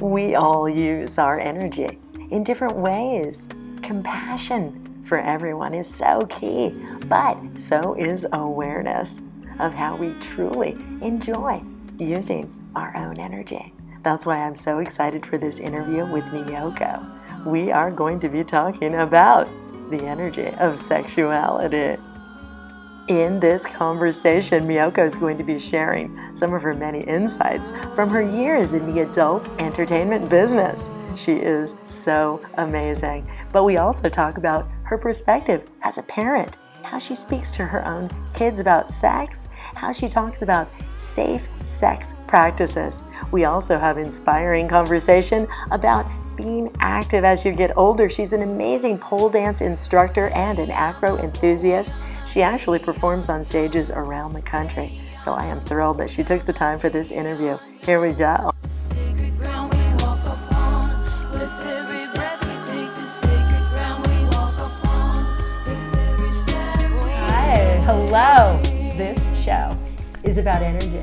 We all use our energy in different ways. Compassion for everyone is so key, but so is awareness of how we truly enjoy using our own energy. That's why I'm so excited for this interview with Miyoko. We are going to be talking about the energy of sexuality. In this conversation, Miyoko is going to be sharing some of her many insights from her years in the adult entertainment business. She is so amazing. But we also talk about her perspective as a parent, how she speaks to her own kids about sex, how she talks about safe sex practices. We also have inspiring conversation about being active as you get older. She's an amazing pole dance instructor and an acro enthusiast. She actually performs on stages around the country. So I am thrilled that she took the time for this interview. Here we go. Hi, hello. This show is about energy.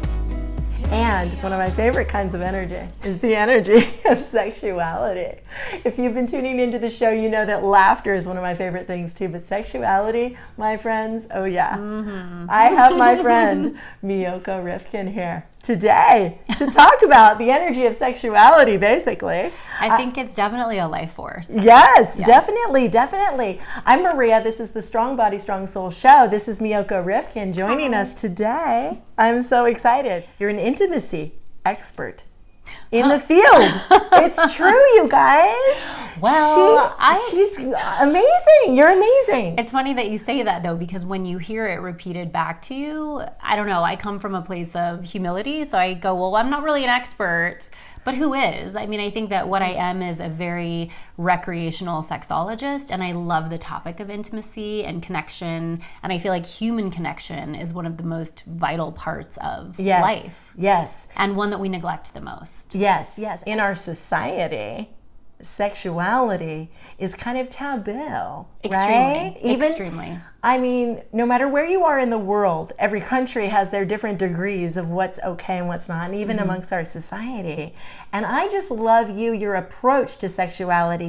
And one of my favorite kinds of energy is the energy of sexuality. If you've been tuning into the show, you know that laughter is one of my favorite things too. But sexuality, my friends, oh yeah. I have my friend Miyoko Rifkin here today to talk about the energy of sexuality, basically. I think it's definitely a life force. Yes, definitely. I'm Maria. This is the Strong Body, Strong Soul show. This is Miyoko Rifkin joining us today. I'm so excited. You're an intimacy expert in the field. It's true, you guys. Well, she's amazing. You're amazing. It's funny that you say that, though, because when you hear it repeated back to you, I don't know, I come from a place of humility, so I go, well, I'm not really an expert. But who is? I mean, I think that what I am is a very recreational sexologist, and I love the topic of intimacy and connection, and I feel like human connection is one of the most vital parts of life. Yes. And one that we neglect the most. Yes. In our society, sexuality is kind of taboo, right? Extremely. I mean, no matter where you are in the world, every country has their different degrees of what's okay and what's not, and even amongst our society. And I just love your approach to sexuality.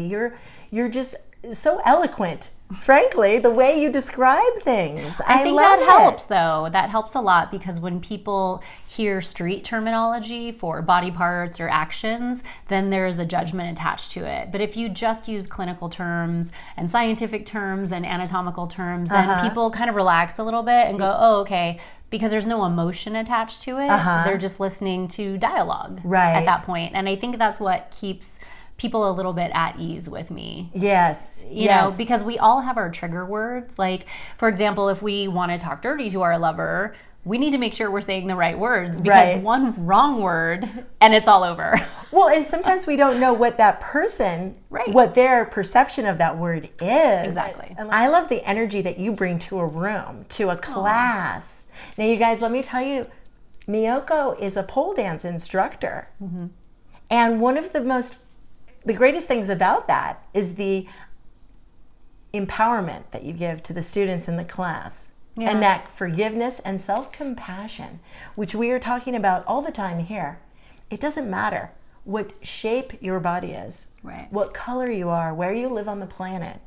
You're just so eloquent. Frankly, the way you describe things. I think that helps, though. That helps a lot, because when people hear street terminology for body parts or actions, then there is a judgment attached to it. But if you just use clinical terms and scientific terms and anatomical terms, then people kind of relax a little bit and go, oh, okay, because there's no emotion attached to it. They're just listening to dialogue at that point. And I think that's what keeps people a little bit at ease with me. Yes. You know, because we all have our trigger words. Like, for example, if we want to talk dirty to our lover, we need to make sure we're saying the right words, because one wrong word and it's all over. Well, and sometimes we don't know what that person, what their perception of that word is. Exactly. And I love the energy that you bring to a room, to a class. Now, you guys, let me tell you, Miyoko is a pole dance instructor. And one of the greatest things about that is the empowerment that you give to the students in the class. And that forgiveness and self-compassion, which we are talking about all the time here. It doesn't matter what shape your body is, what color you are, where you live on the planet.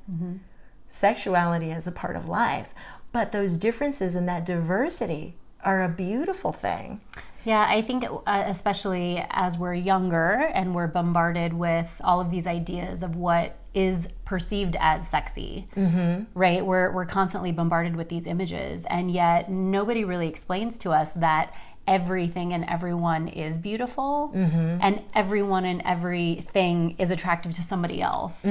Sexuality is a part of life. But those differences and that diversity are a beautiful thing. Yeah, I think especially as we're younger and we're bombarded with all of these ideas of what is perceived as sexy, right? We're constantly bombarded with these images, and yet nobody really explains to us that everything and everyone is beautiful, and everyone and everything is attractive to somebody else.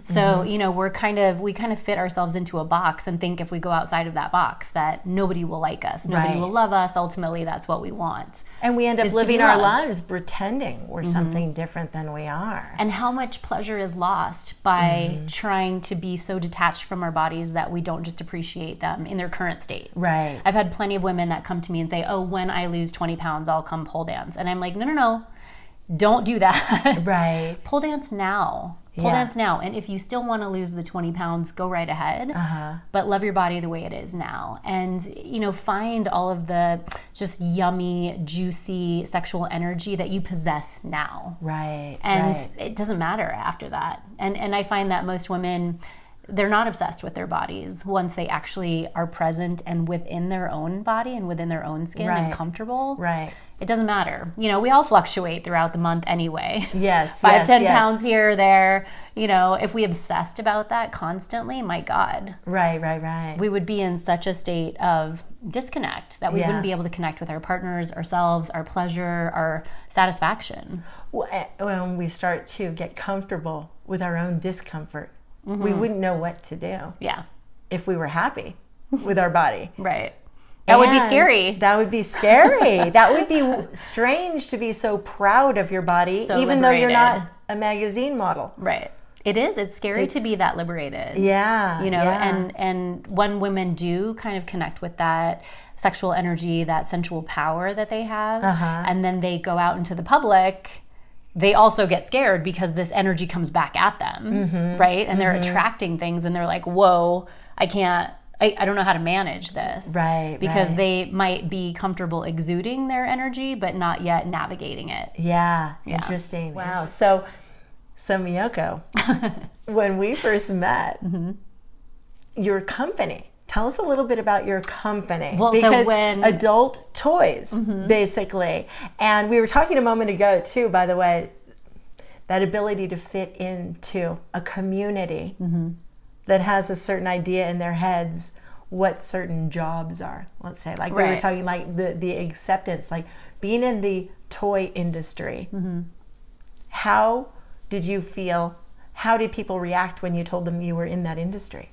So, you know, we kind of fit ourselves into a box and think if we go outside of that box that nobody will like us, nobody will love us. Ultimately, that's what we want. And we end up living our lives pretending we're something different than we are. And how much pleasure is lost by trying to be so detached from our bodies that we don't just appreciate them in their current state. Right. I've had plenty of women that come to me and say, oh, when I lose 20 pounds, I'll come pole dance. And I'm like, no, don't do that. Right. Pole dance now. Pole dance now. And if you still want to lose the 20 pounds, go right ahead. But love your body the way it is now. And, find all of the just yummy, juicy sexual energy that you possess now. Right. And it doesn't matter after that. And I find that most women, they're not obsessed with their bodies once they actually are present and within their own body and within their own skin and comfortable. Right. It doesn't matter. We all fluctuate throughout the month anyway. Yes. 10 pounds here or there. If we obsessed about that constantly, my God. Right. We would be in such a state of disconnect that we wouldn't be able to connect with our partners, ourselves, our pleasure, our satisfaction. When we start to get comfortable with our own discomfort, we wouldn't know what to do. Yeah. If we were happy with our body. Right. That would be scary. That would be scary. That would be strange to be so proud of your body, So even liberated. though you're not a magazine model. Right. It is. It's scary to be that liberated. Yeah. And when women do kind of connect with that sexual energy, that sensual power that they have, and then they go out into the public, they also get scared because this energy comes back at them, right? And they're attracting things and they're like, whoa, I don't know how to manage this. Right. Because they might be comfortable exuding their energy, but not yet navigating it. Yeah. Interesting. Wow. So Miyoko, when we first met, your company, tell us a little bit about your company. Well, because so adult toys, basically. And we were talking a moment ago, too, by the way, that ability to fit into a community that has a certain idea in their heads what certain jobs are, let's say. Like we were talking, like the acceptance, like being in the toy industry. How did you feel? How did people react when you told them you were in that industry?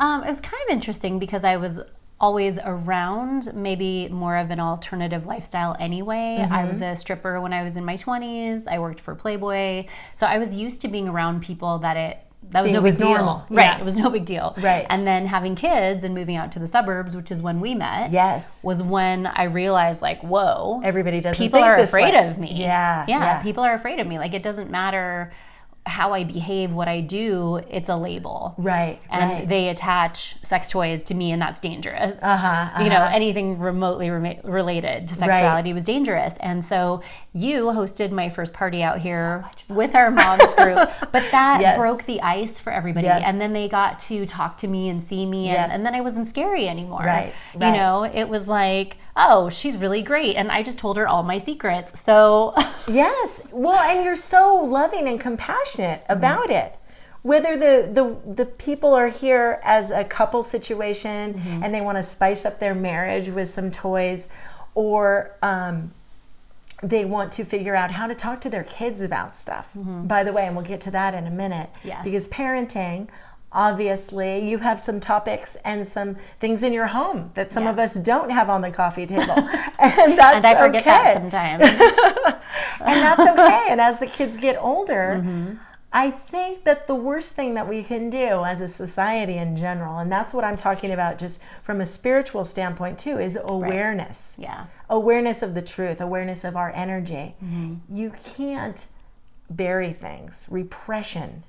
It was kind of interesting because I was always around maybe more of an alternative lifestyle anyway. I was a stripper when I was in my 20s. I worked for Playboy. So I was used to being around people that was no big deal. Normal. Right. Yeah. It was no big deal. Right. And then having kids and moving out to the suburbs, which is when we met, was when I realized, like, whoa. Everybody doesn't people think are this afraid way. of me. Yeah. People are afraid of me. Like, it doesn't matter how I behave, what I do, it's a label. Right. And they attach sex toys to me, and that's dangerous. Anything remotely related to sexuality was dangerous. And so you hosted my first party out here with our mom's group. But that broke the ice for everybody. And then they got to talk to me and see me, and then I wasn't scary anymore. Right. It was like, oh, she's really great. And I just told her all my secrets. So yes. Well, and you're so loving and compassionate about it. Whether the people are here as a couple situation and they want to spice up their marriage with some toys, or they want to figure out how to talk to their kids about stuff. By the way, and we'll get to that in a minute. Yes. Because parenting, obviously, you have some topics and some things in your home that some of us don't have on the coffee table. And that's I forget that sometimes. And that's okay. And as the kids get older, I think that the worst thing that we can do as a society in general, and that's what I'm talking about just from a spiritual standpoint too, is awareness. Yeah. Awareness of the truth, awareness of our energy. You can't bury things. Repression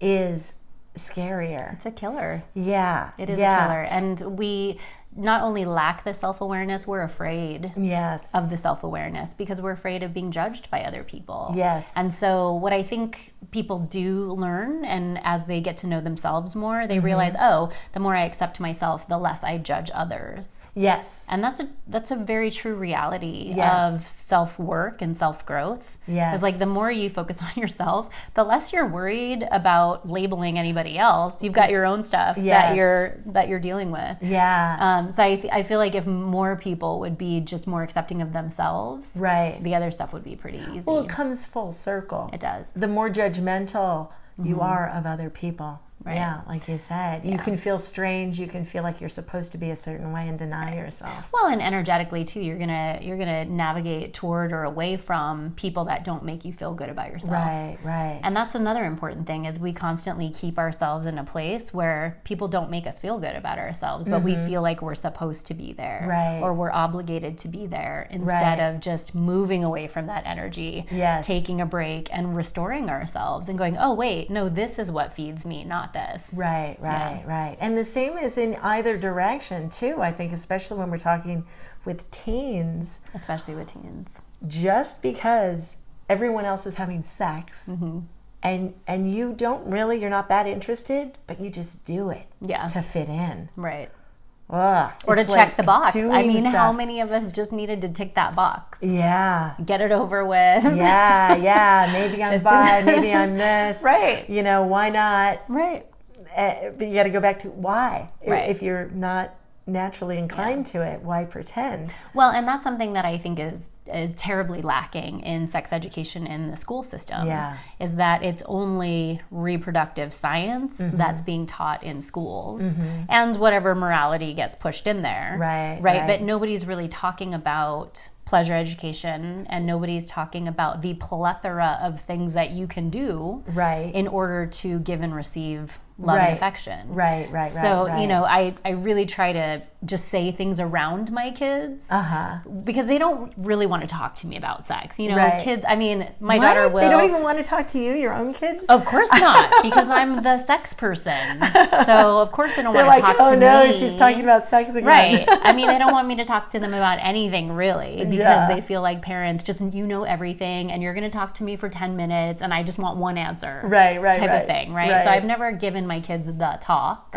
is scarier. It's a killer. Yeah. It is a killer. And we not only lack the self-awareness, we're afraid of the self-awareness because we're afraid of being judged by other people. Yes. And so what I think people do learn, and as they get to know themselves more, they realize, oh, the more I accept myself, the less I judge others. Yes. And that's a very true reality of self-work and self-growth. Yes. It's like the more you focus on yourself, the less you're worried about labeling anybody else. You've got your own stuff that you're dealing with. Yeah. So I feel like if more people would be just more accepting of themselves, the other stuff would be pretty easy. Well, it comes full circle. It does. The more judgmental you are of other people, Right. Yeah, like you said. You can feel strange. You can feel like you're supposed to be a certain way and deny yourself. Well, and energetically too, you're gonna navigate toward or away from people that don't make you feel good about yourself. Right. And that's another important thing, is we constantly keep ourselves in a place where people don't make us feel good about ourselves, but we feel like we're supposed to be there. Right. Or we're obligated to be there, instead of just moving away from that energy, taking a break and restoring ourselves and going, oh wait, no, this is what feeds me, not this. Right. And the same is in either direction too, I think, especially when we're talking with teens. Especially with teens. Just because everyone else is having sex and you're not that interested, but you just do it to fit in. Right. Ugh, or to check the box. I mean, stuff. how many of us just needed to tick that box? Yeah. Get it over with. Yeah. Maybe I'm bi, maybe I'm this. Right. Why not? Right. But you got to go back to why. Right. If you're not naturally inclined to it, why pretend? Well, and that's something that I think is terribly lacking in sex education in the school system. Yeah. Is that it's only reproductive science that's being taught in schools, and whatever morality gets pushed in there. Right. But nobody's really talking about pleasure education, and nobody's talking about the plethora of things that you can do in order to give and receive love and affection. Right. So, I really try to just say things around my kids because they don't really want to talk to me about sex. Kids, I mean, my daughter will. They don't even want to talk to you, your own kids? Of course not, because I'm the sex person. So, of course, they don't want to talk to me. They're like, oh no, she's talking about sex again. Right. I mean, they don't want me to talk to them about anything, really, because they feel like parents just, everything, and you're going to talk to me for 10 minutes, and I just want one answer. Type of thing, right? So I've never given my kids the talk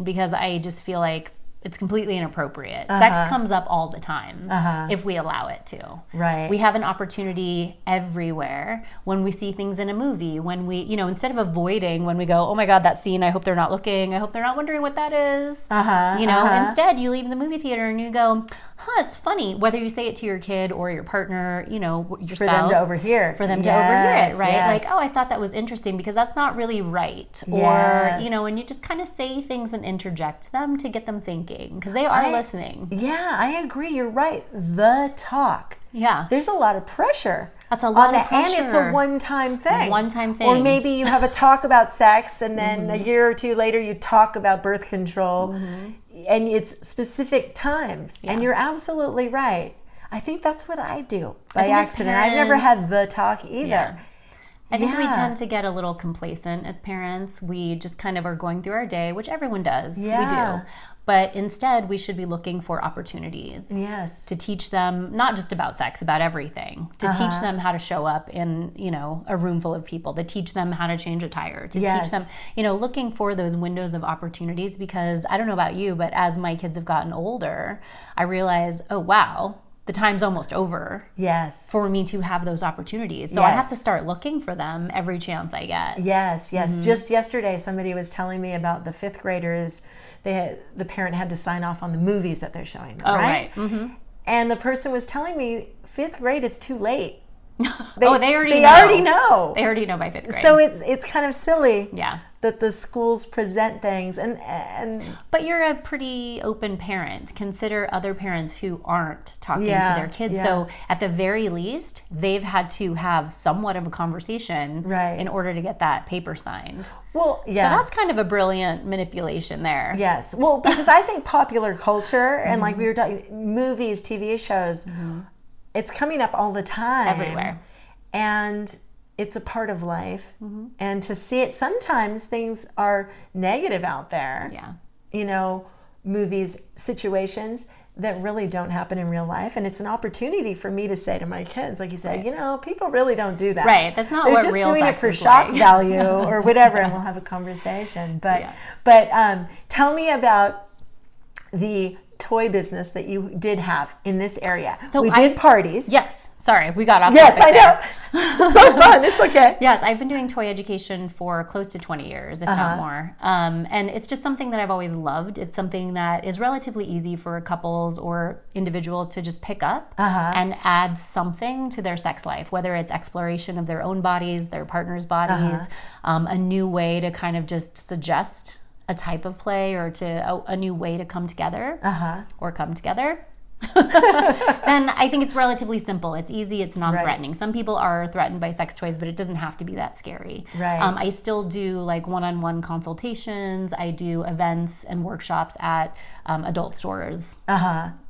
because I just feel like it's completely inappropriate. Sex comes up all the time if we allow it to. Right. We have an opportunity everywhere when we see things in a movie, when we, instead of avoiding, when we go, oh my God, that scene, I hope they're not looking, I hope they're not wondering what that is. Instead you leave the movie theater and you go, it's funny, whether you say it to your kid or your partner, your spouse. For them to overhear. For them to overhear it, right? Like, oh, I thought that was interesting because that's not really right. Or, and you just kind of say things and interject them to get them thinking because they are listening. Yeah, I agree. You're right. The talk. Yeah. There's a lot of pressure. That's a lot of pressure. And it's a one-time thing. One-time thing. Or maybe you have a talk about sex and then a year or two later you talk about birth control. And it's specific times. And you're absolutely right. I think that's what I do by accident. I've never had the talk either. Yeah. I think we tend to get a little complacent as parents. We just kind of are going through our day, which everyone does. We do. But instead, we should be looking for opportunities to teach them, not just about sex, about everything, to teach them how to show up in, a room full of people, to teach them how to change a tire, to teach them, looking for those windows of opportunities, because I don't know about you, but as my kids have gotten older, I realize, oh, wow, the time's almost over for me to have those opportunities. So I have to start looking for them every chance I get. Yes. Just yesterday, somebody was telling me about the fifth graders. The parent had to sign off on the movies that they're showing them, right? And the person was telling me fifth grade is too late. They already know. They already know by fifth grade. So it's kind of silly that the schools present things and But you're a pretty open parent. Consider other parents who aren't talking to their kids. So at the very least, they've had to have somewhat of a conversation in order to get that paper signed. Well, So that's kind of a brilliant manipulation there. Yes. Well, because I think popular culture and like we were talking, movies, TV shows, it's coming up all the time. Everywhere. And it's a part of life. And to see it, sometimes things are negative out there. Movies, situations that really don't happen in real life. And it's an opportunity for me to say to my kids, like you said, people really don't do that. Right. That's not They're what just real doing it sex for is shock like. value or whatever, and we'll have a conversation. But tell me about the toy business that you did have in this area? So we did parties. Yes. Sorry, we got off Yes, topic I know. It's so fun. It's okay. Yes, I've been doing toy education for close to 20 years, if not more. And it's just something that I've always loved. It's something that is relatively easy for couples or individuals to just pick up and add something to their sex life, whether it's exploration of their own bodies, their partner's bodies, a new way to kind of just suggest a type of play or to a new way to come together or come together. Then I think it's relatively simple. It's easy. It's non-threatening. Some people are threatened by sex toys, but it doesn't have to be that scary. Right. I still do like one-on-one consultations. I do events and workshops at adult stores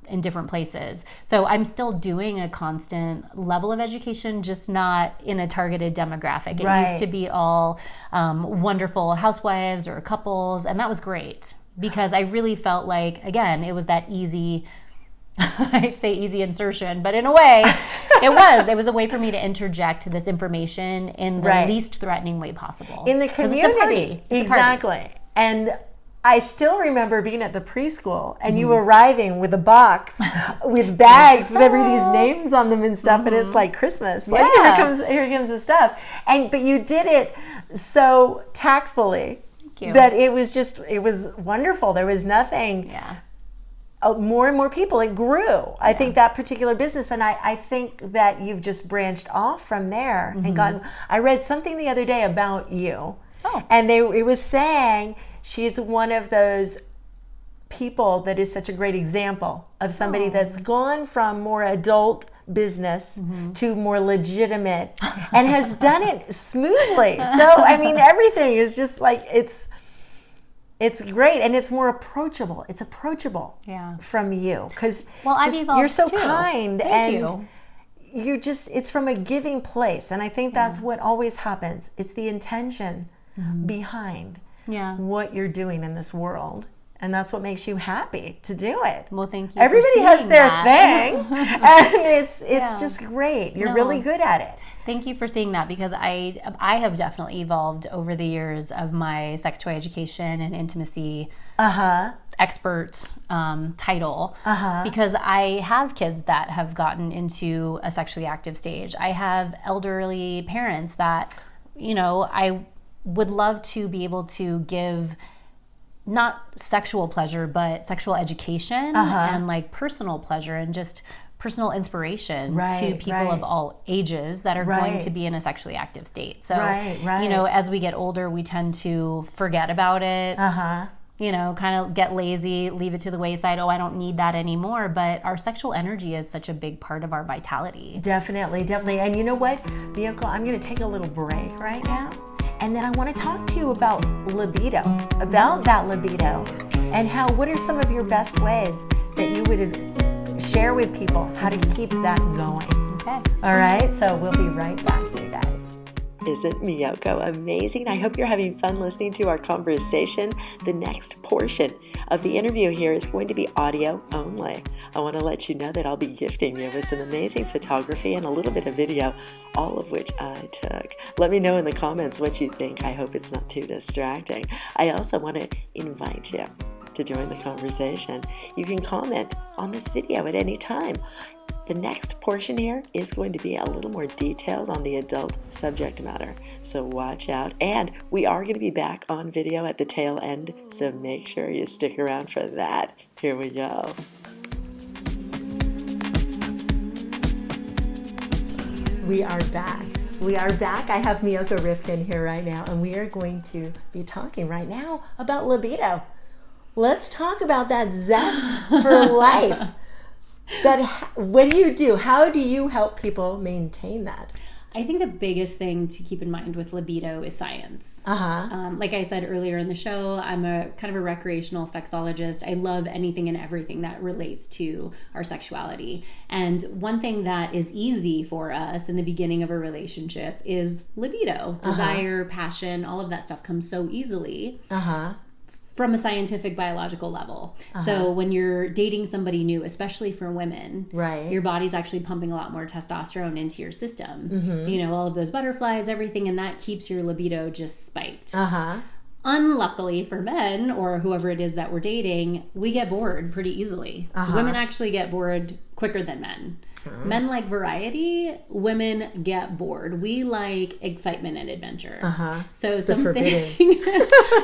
in different places. So I'm still doing a constant level of education, just not in a targeted demographic. It used to be all wonderful housewives or couples, and that was great because I really felt like, again, it was that easy I say easy insertion, but in a way, it was a way for me to interject this information in the least threatening way possible. In the community. It's a party. Exactly. And I still remember being at the preschool and you arriving with a box with bags with everybody's names on them and stuff, and it's like Christmas. Like here comes the stuff. But you did it so tactfully that it was wonderful. There was nothing. More and more people, it grew. I think that particular business, and I think that you've just branched off from there and gotten. I read something the other day about you, and it was saying she's one of those people that is such a great example of somebody that's gone from more adult business to more legitimate and has done it smoothly. So I mean, everything is just like it's great, and it's more approachable. It's approachable from you because you're so kind. Thank you. It's from a giving place, and I think that's what always happens. It's the intention behind what you're doing in this world, and that's what makes you happy to do it. Well, thank you. Everybody has their thing, and it's just great. You're really good at it. Thank you for seeing that, because I have definitely evolved over the years of my sex toy education and intimacy expert title, because I have kids that have gotten into a sexually active stage. I have elderly parents that, I would love to be able to give not sexual pleasure, but sexual education and like personal pleasure and just personal inspiration to people of all ages that are going to be in a sexually active state. So, as we get older, we tend to forget about it, kind of get lazy, leave it to the wayside. Oh, I don't need that anymore. But our sexual energy is such a big part of our vitality. Definitely. And you know what, Miyoko, I'm going to take a little break right now. And then I want to talk to you about libido, and what are some of your best ways that you would share with people how to keep that going. Okay. All right, so we'll be right back, you guys. Isn't Miyoko amazing? I hope you're having fun listening to our conversation. The next portion of the interview here is going to be audio only. I want to let you know that I'll be gifting you with some amazing photography and a little bit of video, all of which I took. Let me know in the comments what you think. I hope it's not too distracting. I also want to invite you to join the conversation. You can comment on this video at any time. The next portion here is going to be a little more detailed on the adult subject matter, so watch out. And we are going to be back on video at the tail end, so make sure you stick around for that. Here we go. We are back. I have Miyoko Rifkin here right now, and we are going to be talking right now about libido. Let's talk about that zest for life. What do you do? How do you help people maintain that? I think the biggest thing to keep in mind with libido is science. Like I said earlier in the show, I'm a kind of a recreational sexologist. I love anything and everything that relates to our sexuality. And one thing that is easy for us in the beginning of a relationship is libido. Desire, passion, all of that stuff comes so easily. From a scientific biological level. So when you're dating somebody new, especially for women, your body's actually pumping a lot more testosterone into your system. All of those butterflies, everything, and that keeps your libido just spiked. Unluckily for men, or whoever it is that we're dating, we get bored pretty easily. Women actually get bored quicker than men. Men like variety, women get bored. We like excitement and adventure. So something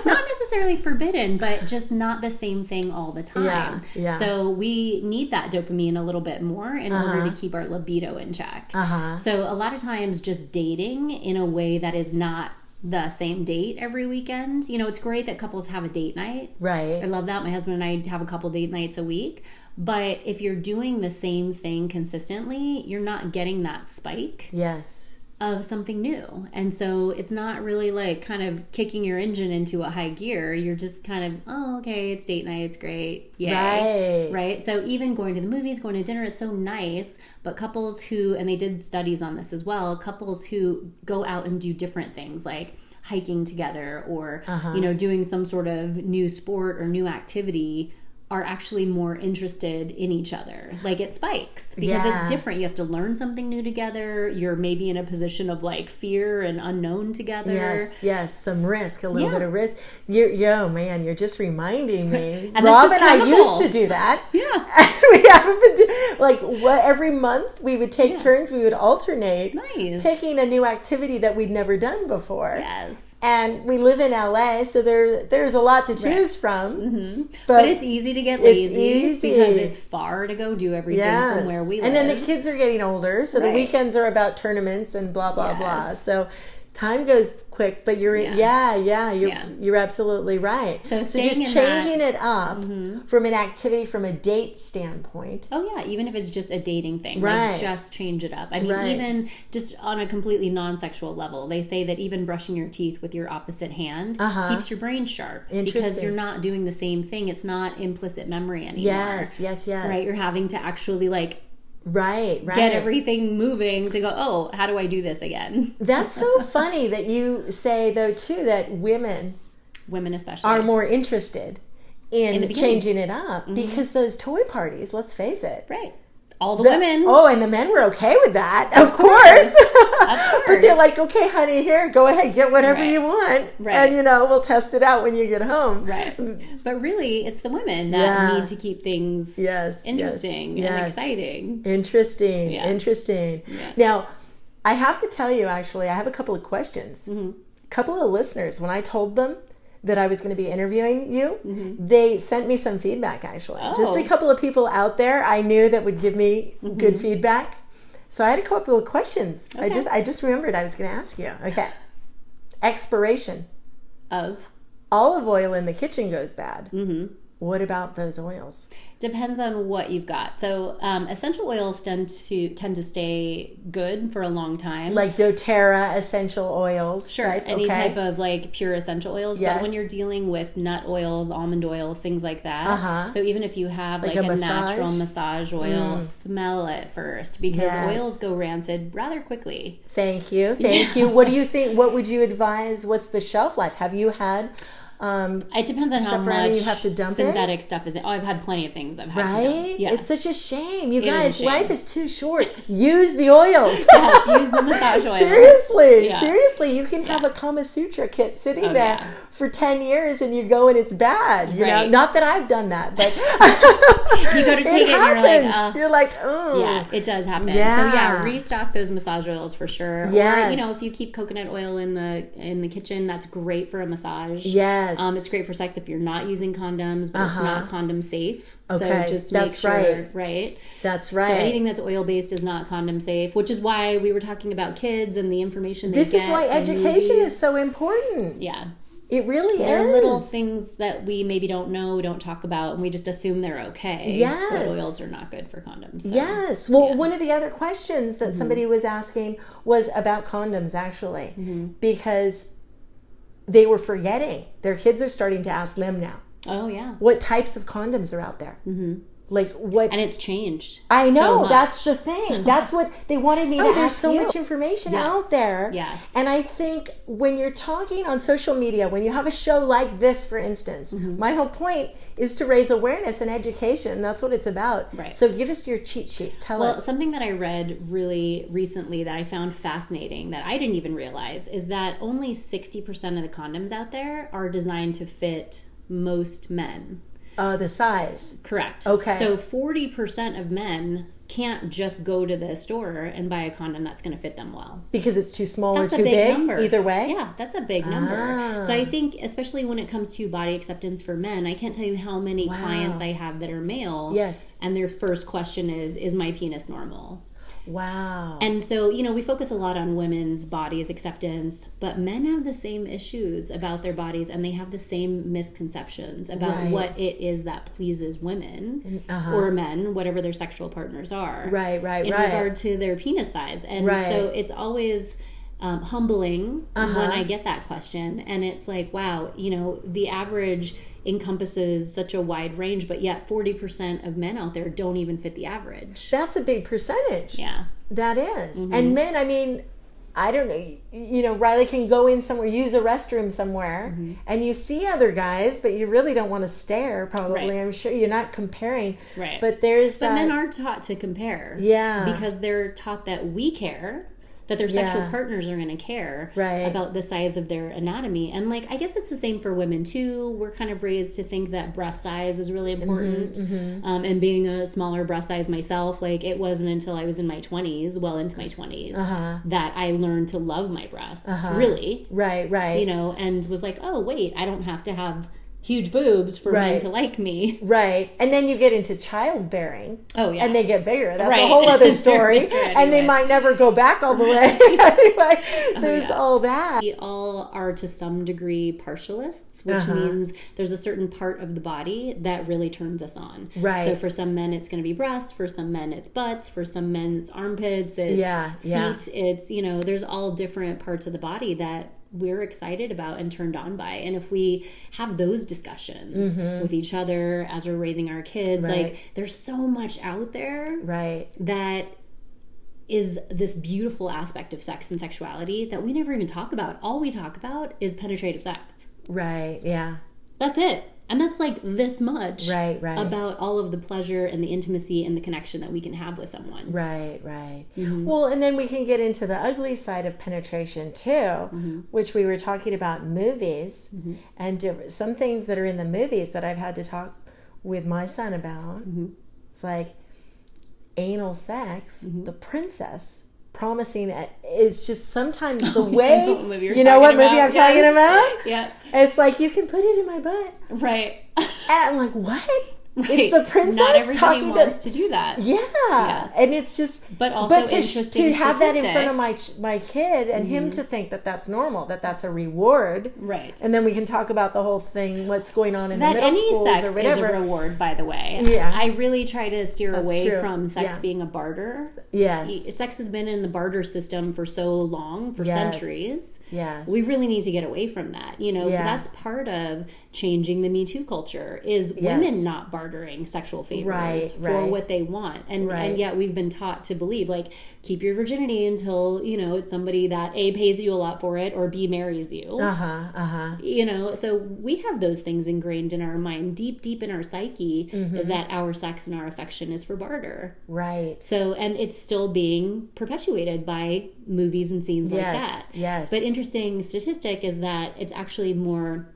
not necessarily forbidden, but just not the same thing all the time. So we need that dopamine a little bit more in order to keep our libido in check. So a lot of times just dating in a way that is not the same date every weekend. You know, it's great that couples have a date night. Right. I love that. My husband and I have a couple date nights a week. But if you're doing the same thing consistently, you're not getting that spike. Yes. Of something new. And so it's not really like kind of kicking your engine into a high gear. You're just kind of, oh, okay, it's date night, it's great. Yay. Right? So even going to the movies, going to dinner, it's so nice. But couples who, and they did studies on this as well, couples who go out and do different things like hiking together or, you know, doing some sort of new sport or new activity are actually more interested in each other. Like it spikes because it's different. You have to learn something new together. You're maybe in a position of like fear and unknown together. Yes, some risk, a little bit of risk. You're just reminding me. And Rob and I used to do that. We haven't been every month we would take turns. We would alternate picking a new activity that we'd never done before. Yes. And we live in LA, so there's a lot to choose from. But it's easy to get lazy because it's far to go do everything from where we live. And then the kids are getting older, so the weekends are about tournaments and blah, blah, blah. So time goes quick, but you're absolutely right. So just changing it up from an activity, from a date standpoint. Oh yeah, even if it's just a dating thing, like just change it up. I mean, even just on a completely non-sexual level, they say that even brushing your teeth with your opposite hand keeps your brain sharp because you're not doing the same thing. It's not implicit memory anymore. Yes. Right, you're having to actually like get everything moving to go, oh, how do I do this again? That's so funny that you say, though, too, that women especially are more interested in changing it up because those toy parties, let's face it. All the women. Oh, and the men were okay with that, of course. But they're like, okay, honey, here, go ahead, get whatever you want. And, we'll test it out when you get home. But really, it's the women that need to keep things interesting and exciting. Interesting. Now, I have to tell you, actually, I have a couple of questions. A couple of listeners, when I told them that I was going to be interviewing you, they sent me some feedback, actually. Just a couple of people out there I knew that would give me good feedback. So I had a couple of questions. I just remembered I was going to ask you. Okay. Expiration of olive oil in the kitchen goes bad. What about those oils? Depends on what you've got. So essential oils tend to stay good for a long time. Like doTERRA essential oils. Sure, any type of like pure essential oils. But when you're dealing with nut oils, almond oils, things like that. So even if you have like a natural massage oil, smell it first because oils go rancid rather quickly. Thank you. What do you think? What would you advise? What's the shelf life? Have you had... it depends on how much you have to dump synthetic stuff is in. Oh, I've had plenty of things I've had to dump. Yeah. It's such a shame. You guys, life is too short. Use the oils. Use the massage oil. Seriously, you can have a Kama Sutra kit sitting there for 10 years and you go and it's bad. You know, not that I've done that, but you go to take it and you're like, oh. Yeah, it does happen. So restock those massage oils for sure. Or, if you keep coconut oil in the kitchen, that's great for a massage. It's great for sex if you're not using condoms, but it's not condom safe. So just make sure, right? That's right. So anything that's oil-based is not condom safe, which is why we were talking about kids and the information they get. This is why education is so important. Yeah. It really There are little things that we maybe don't know, don't talk about, and we just assume they're okay. But oils are not good for condoms. So. Well, one of the other questions that somebody was asking was about condoms, actually, because they were forgetting. Their kids are starting to ask them now. Oh, yeah. What types of condoms are out there? like what? And it's changed. I know, so much. That's the thing. That's what they wanted me to ask there's so much information out there. Yeah. And I think when you're talking on social media, when you have a show like this, for instance, my whole point is to raise awareness and education. That's what it's about. Right. So give us your cheat sheet. Tell us. Well, something that I read really recently that I found fascinating that I didn't even realize is that only 60% of the condoms out there are designed to fit most men. The size. Correct. Okay. So 40% of men can't just go to the store and buy a condom that's going to fit them well. Because it's too small That's or too a big big? number. Either way? Yeah, that's a big number. So I think, especially when it comes to body acceptance for men, I can't tell you how many clients I have that are male. Yes. And their first question is my penis normal? Wow. And so, we focus a lot on women's bodies acceptance, but men have the same issues about their bodies, and they have the same misconceptions about what it is that pleases women or men, whatever their sexual partners are. Right. In regard to their penis size. And so it's always humbling when I get that question. And it's like, wow, the average encompasses such a wide range, but yet 40% of men out there don't even fit the average. That's a big percentage. Yeah. That is. And men, I mean, I don't know, Riley can go in somewhere, use a restroom somewhere, and you see other guys, but you really don't want to stare, probably. Right. I'm sure you're not comparing. Right. But there's that. But men are taught to compare. Yeah. Because they're taught that we care, that their sexual partners are going to care about the size of their anatomy. And I guess it's the same for women too. We're kind of raised to think that breast size is really important. And being a smaller breast size myself, it wasn't until I was in my 20s, well into my 20s, that I learned to love my breasts, really. Right. And was like, oh, wait, I don't have to have huge boobs for men to like me. Right. And then you get into childbearing. Oh, yeah. And they get bigger. That's a whole other story. And they might never go back all the way. Anyway, there's all that. We all are to some degree partialists, which means there's a certain part of the body that really turns us on. Right. So for some men, it's going to be breasts. For some men, it's butts. For some men, it's armpits. It's feet. It's, there's all different parts of the body that we're excited about and turned on by. And if we have those discussions with each other as we're raising our kids, there's so much out there that is this beautiful aspect of sex and sexuality that we never even talk about. All we talk about is penetrative sex. Right. Yeah. That's it. And that's this much right. about all of the pleasure and the intimacy and the connection that we can have with someone. Right. Well, and then we can get into the ugly side of penetration too, which we were talking about in movies, and some things that are in the movies that I've had to talk with my son about. It's like anal sex, the princess promising it's just sometimes the way you know what movie I'm talking about? Yeah. It's like, you can put it in my butt. Right. And I'm like, what? Right. It's the princess Not everybody talking wants to do that. Yeah. Yes. And it's just, but also to have that in front of my kid and him to think that that's normal, that that's a reward. Right. And then we can talk about the whole thing, what's going on in the middle schools or whatever. Is a reward, by the way. Yeah. I really try to steer away from sex being a barter. Yes. Sex has been in the barter system for so long, for centuries. Yes. We really need to get away from that. That's part of changing the Me Too culture is women not bartering sexual favors for what they want. And yet we've been taught to believe, keep your virginity until, it's somebody that A, pays you a lot for it, or B, marries you. So we have those things ingrained in our mind, deep in our psyche, is that our sex and our affection is for barter. Right. So, and it's still being perpetuated by movies and scenes like that. Yes. But interesting statistic is that it's actually more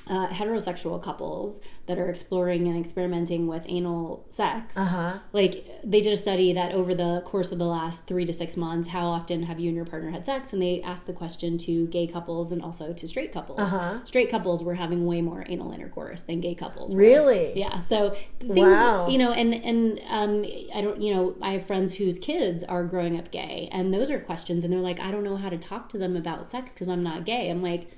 heterosexual couples that are exploring and experimenting with anal sex. They did a study that over the course of the last 3 to 6 months, how often have you and your partner had sex? And they asked the question to gay couples and also to straight couples. Straight couples were having way more anal intercourse than gay couples were. Really? Yeah. So things, and I don't, I have friends whose kids are growing up gay, and those are questions, and they're like, I don't know how to talk to them about sex because I'm not gay. I'm like,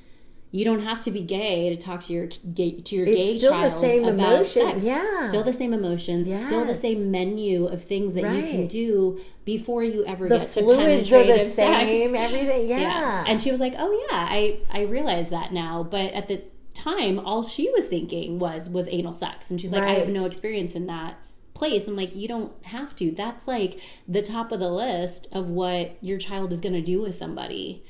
you don't have to be gay to talk to your gay child the same about emotion. sex. Yeah. Still the same emotions. Yes. Still the same menu of things that you can do before you ever the get to fluids penetrative are the same. sex. Everything. Yeah. And she was like, "Oh yeah, I realize that now." But at the time, all she was thinking was anal sex, and she's like, "I have no experience in that place. I'm like, you don't have to. That's like the top of the list of what your child is going to do with somebody.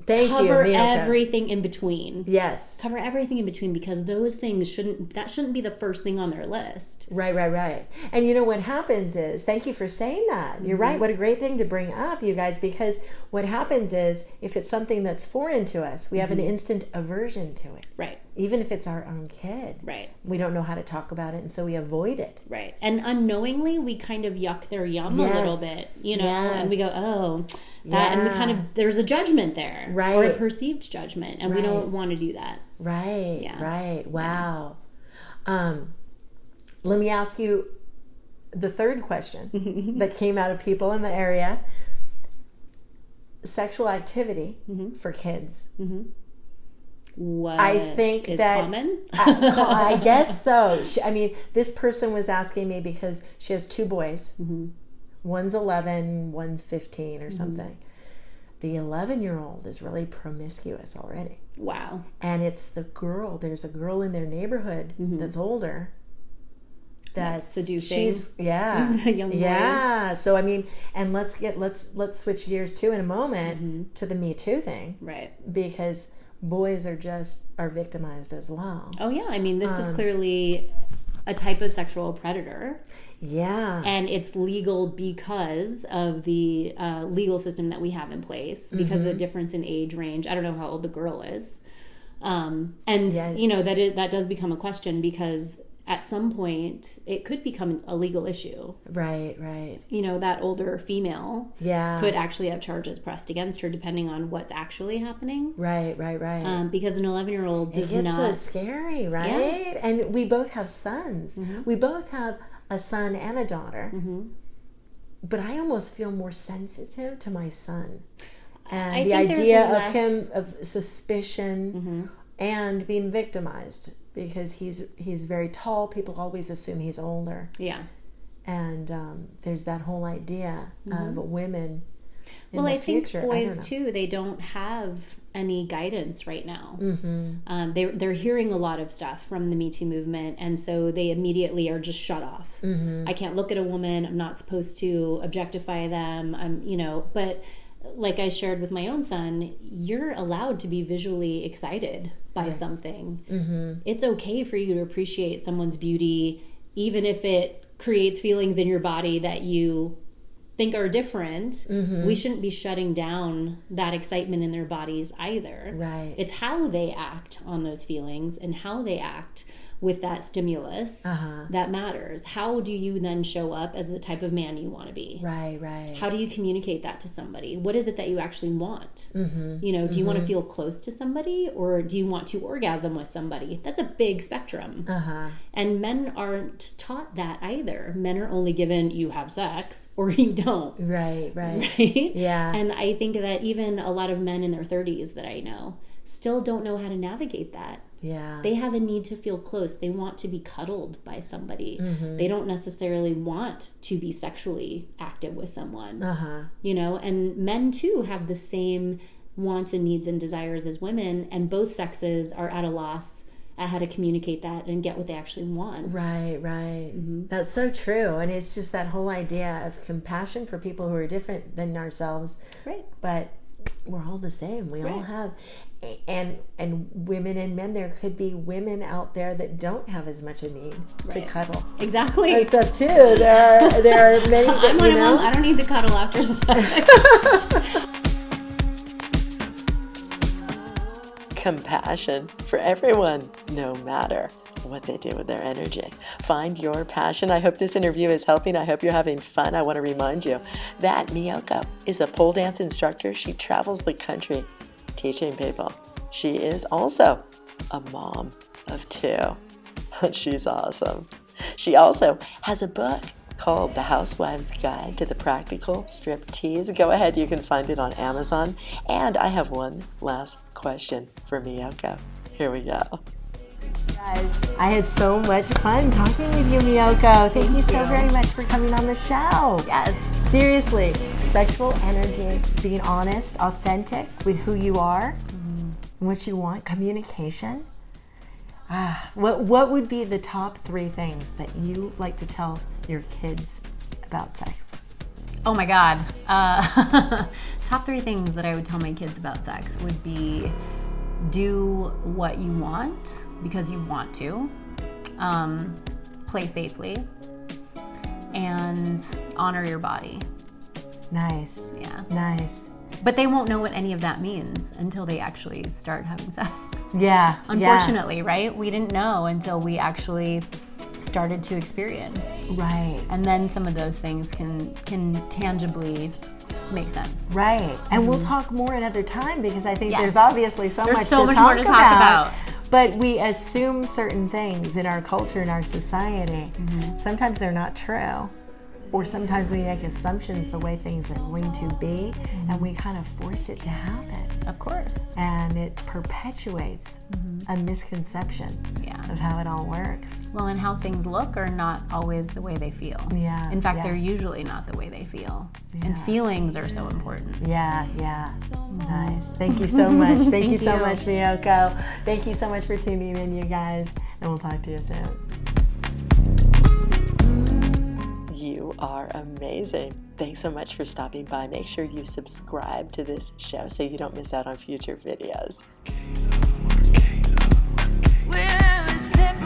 Cover everything in between. Yes. Cover everything in between, because those things shouldn't be the first thing on their list. Right. And you know what happens is, thank you for saying that. You're right. What a great thing to bring up, you guys, because what happens is, if it's something that's foreign to us, we have an instant aversion to it. Right. Even if it's our own kid. Right. We don't know how to talk about it, and so we avoid it. Right. And unknowingly, we kind of yuck their yum a little bit, and we go, oh, that, and we kind of, there's a judgment there. Right. Or a perceived judgment, and we don't want to do that. Right. Yeah. Right. Wow. Let me ask you the third question that came out of people in the area. Sexual activity for kids. What I think is that common? I guess so. This person was asking me because she has two boys. One's 11, one's 15 or something. The 11-year-old is really promiscuous already. Wow. And it's the girl. There's a girl in their neighborhood that's older. That's seducing. Young boys. Yeah. So and let's switch gears too in a moment to the Me Too thing. Right. Because boys are victimized as well. Oh yeah. This is clearly a type of sexual predator. Yeah. And it's legal because of the legal system that we have in place, because of the difference in age range. I don't know how old the girl is. That does become a question, because at some point it could become a legal issue. Right. That older female could actually have charges pressed against her, depending on what's actually happening. Right. Because an 11-year-old does not... It gets so scary, right? Yeah. And we both have sons. We both have a son and a daughter. But I almost feel more sensitive to my son. And the idea of him, of suspicion and being victimized, because he's very tall. People always assume he's older. Yeah. And there's that whole idea of women in the future. Well, I think boys too, they don't have any guidance right now. They're hearing a lot of stuff from the Me Too movement, and so they immediately are just shut off. I can't look at a woman. I'm not supposed to objectify them. But like I shared with my own son, you're allowed to be visually excited by something. It's okay for you to appreciate someone's beauty, even if it creates feelings in your body that you think are different. We shouldn't be shutting down that excitement in their bodies either. Right. It's how they act on those feelings and how they act with that stimulus that matters. How do you then show up as the type of man you want to be? Right. How do you communicate that to somebody? What is it that you actually want? Do you want to feel close to somebody, or do you want to orgasm with somebody? That's a big spectrum. And men aren't taught that either. Men are only given, you have sex or you don't. Right. Yeah. And I think that even a lot of men in their 30s that I know still don't know how to navigate that. Yeah. They have a need to feel close. They want to be cuddled by somebody. They don't necessarily want to be sexually active with someone. And men too have the same wants and needs and desires as women, and both sexes are at a loss at how to communicate that and get what they actually want. Right. That's so true. And it's just that whole idea of compassion for people who are different than ourselves. Right. But we're all the same. We all have... And women and men, there could be women out there that don't have as much a need to cuddle. Exactly. Except too, there are many that, I'm one of them. I don't need to cuddle after sex. Compassion for everyone, no matter what they do with their energy. Find your passion. I hope this interview is helping. I hope you're having fun. I want to remind you that Miyoko is a pole dance instructor. She travels the country teaching people. She is also a mom of 2. She's awesome. She also has a book called The Housewife's Guide to the Practical Striptease. Go ahead, you can find it on Amazon. And I have one last question for Miyoko. Here we go. Guys, I had so much fun talking with you, Miyoko. Thank you so very much for coming on the show. Yes. Seriously, sexual energy, being honest, authentic with who you are, what you want, communication. What would be the top 3 things that you like to tell your kids about sex? Oh my God. Top 3 things that I would tell my kids about sex would be do what you want because you want to, play safely, and honor your body. Nice. Yeah. Nice. But they won't know what any of that means until they actually start having sex. Yeah. Unfortunately, right? We didn't know until we actually started to experience. Right. And then some of those things can tangibly make sense. Right. And we'll talk more another time because I think Yes. there's obviously so much more to talk about. But we assume certain things in our culture, in our society. Sometimes they're not true. Or sometimes we make assumptions the way things are going to be, and we kind of force it to happen. Of course. And it perpetuates a misconception of how it all works. Well, and how things look are not always the way they feel. Yeah. In fact, yeah. they're usually not the way they feel. Yeah. And feelings are so important. Yeah. Nice. Thank you so much. Thank you so you. much, Miyoko. Thank you so much for tuning in, you guys. And we'll talk to you soon. You are amazing. Thanks so much for stopping by. Make sure you subscribe to this show so you don't miss out on future videos. We're a step